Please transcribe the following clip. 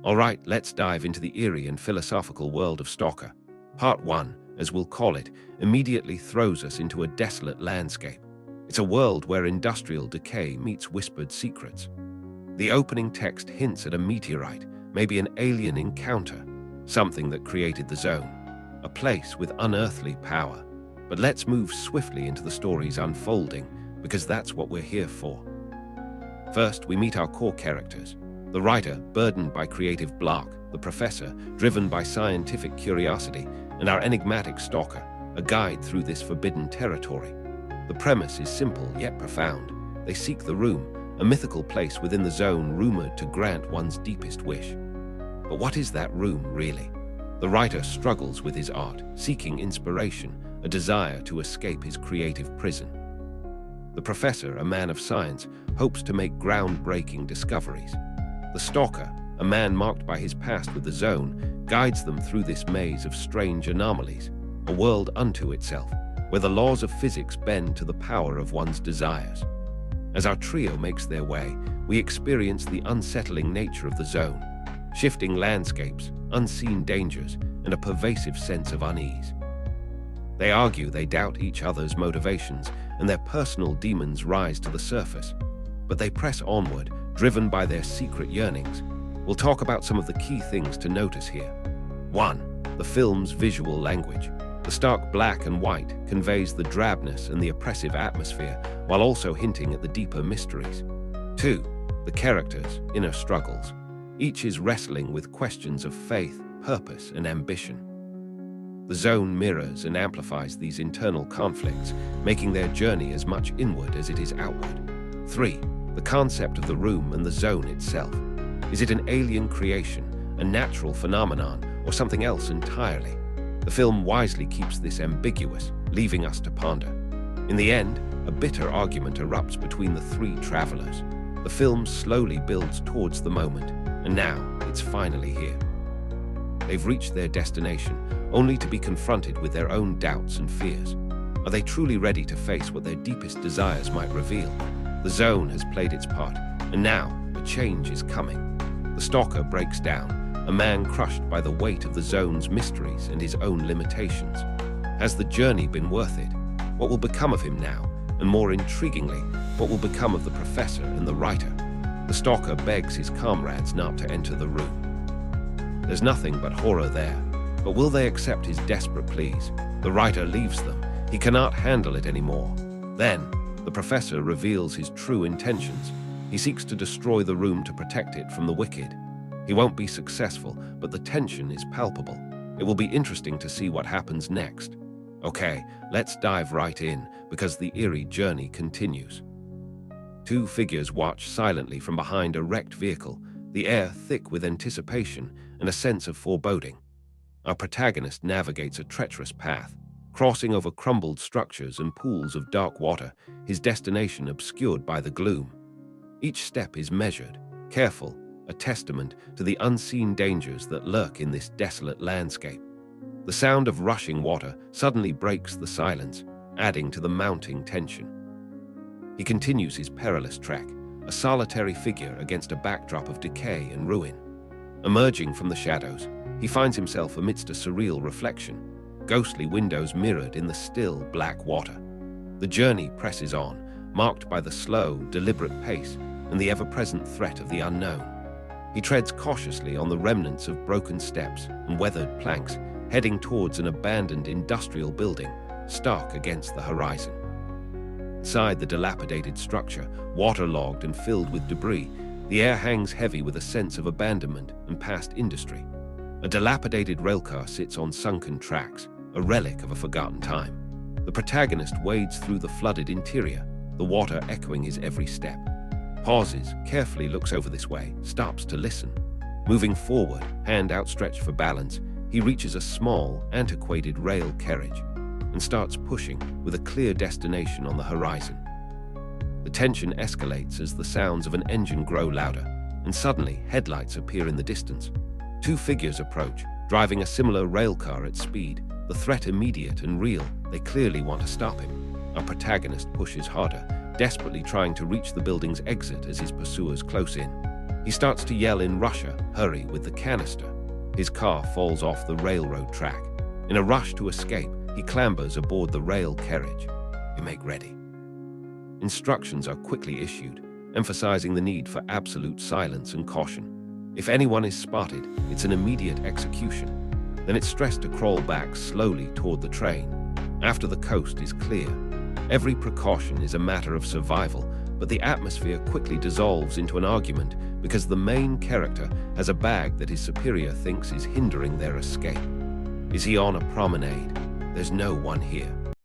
Alright, let's dive into the eerie and philosophical world of Stalker. Part 1, as we'll call it, immediately throws us into a desolate landscape. It's a world where industrial decay meets whispered secrets. The opening text hints at a meteorite, maybe an alien encounter, something that created the zone, a place with unearthly power. But let's move swiftly into the story's unfolding, because that's what we're here for. First, we meet our core characters. The writer, burdened by creative block, the professor, driven by scientific curiosity, and our enigmatic stalker, a guide through this forbidden territory. The premise is simple yet profound. They seek the room, a mythical place within the zone rumored to grant one's deepest wish. But what is that room, really? The writer struggles with his art, seeking inspiration, a desire to escape his creative prison. The professor, a man of science, hopes to make groundbreaking discoveries. The stalker, a man marked by his past with the zone, guides them through this maze of strange anomalies, a world unto itself, where the laws of physics bend to the power of one's desires. As our trio makes their way, we experience the unsettling nature of the zone, shifting landscapes, unseen dangers, and a pervasive sense of unease. They argue, they doubt each other's motivations, and their personal demons rise to the surface. But they press onward, driven by their secret yearnings. We'll talk about some of the key things to notice here. 1. The film's visual language. The stark black and white conveys the drabness and the oppressive atmosphere, while also hinting at the deeper mysteries. 2. The characters' inner struggles. Each is wrestling with questions of faith, purpose, and ambition. The zone mirrors and amplifies these internal conflicts, making their journey as much inward as it is outward. 3. The concept of the room and the zone itself. Is it an alien creation, a natural phenomenon, or something else entirely? The film wisely keeps this ambiguous, leaving us to ponder. In the end, a bitter argument erupts between the three travelers. The film slowly builds towards the moment, and now it's finally here. They've reached their destination, only to be confronted with their own doubts and fears. Are they truly ready to face what their deepest desires might reveal? The zone has played its part, and now a change is coming. The stalker breaks down, a man crushed by the weight of the zone's mysteries and his own limitations. Has the journey been worth it? What will become of him now? And more intriguingly, what will become of the professor and the writer? The stalker begs his comrades not to enter the room. There's nothing but horror there, but will they accept his desperate pleas? The writer leaves them. He cannot handle it anymore. Then, the professor reveals his true intentions. He seeks to destroy the room to protect it from the wicked. He won't be successful, but the tension is palpable. It will be interesting to see what happens next. Okay, let's dive right in, because the eerie journey continues. Two figures watch silently from behind a wrecked vehicle, the air thick with anticipation and a sense of foreboding. Our protagonist navigates a treacherous path, crossing over crumbled structures and pools of dark water, his destination obscured by the gloom. Each step is measured, careful, a testament to the unseen dangers that lurk in this desolate landscape. The sound of rushing water suddenly breaks the silence, adding to the mounting tension. He continues his perilous trek, a solitary figure against a backdrop of decay and ruin. Emerging from the shadows, he finds himself amidst a surreal reflection, ghostly windows mirrored in the still black water. The journey presses on, marked by the slow, deliberate pace and the ever-present threat of the unknown. He treads cautiously on the remnants of broken steps and weathered planks, heading towards an abandoned industrial building, stark against the horizon. Inside the dilapidated structure, waterlogged and filled with debris, the air hangs heavy with a sense of abandonment and past industry. A dilapidated railcar sits on sunken tracks, a relic of a forgotten time. The protagonist wades through the flooded interior, the water echoing his every step. Pauses, carefully looks over this way, stops to listen. Moving forward, hand outstretched for balance, he reaches a small, antiquated rail carriage and starts pushing with a clear destination on the horizon. The tension escalates as the sounds of an engine grow louder, and suddenly headlights appear in the distance. Two figures approach, driving a similar railcar at speed, the threat immediate and real. They clearly want to stop him. Our protagonist pushes harder, desperately trying to reach the building's exit as his pursuers close in. He starts to yell in Russia, "Hurry," with the canister. His car falls off the railroad track. In a rush to escape, he clambers aboard the rail carriage. You make ready. Instructions are quickly issued, emphasizing the need for absolute silence and caution. If anyone is spotted, it's an immediate execution. Then it's stressed to crawl back slowly toward the train. After the coast is clear, every precaution is a matter of survival, but the atmosphere quickly dissolves into an argument because the main character has a bag that his superior thinks is hindering their escape. Is he on a promenade? There's no one here.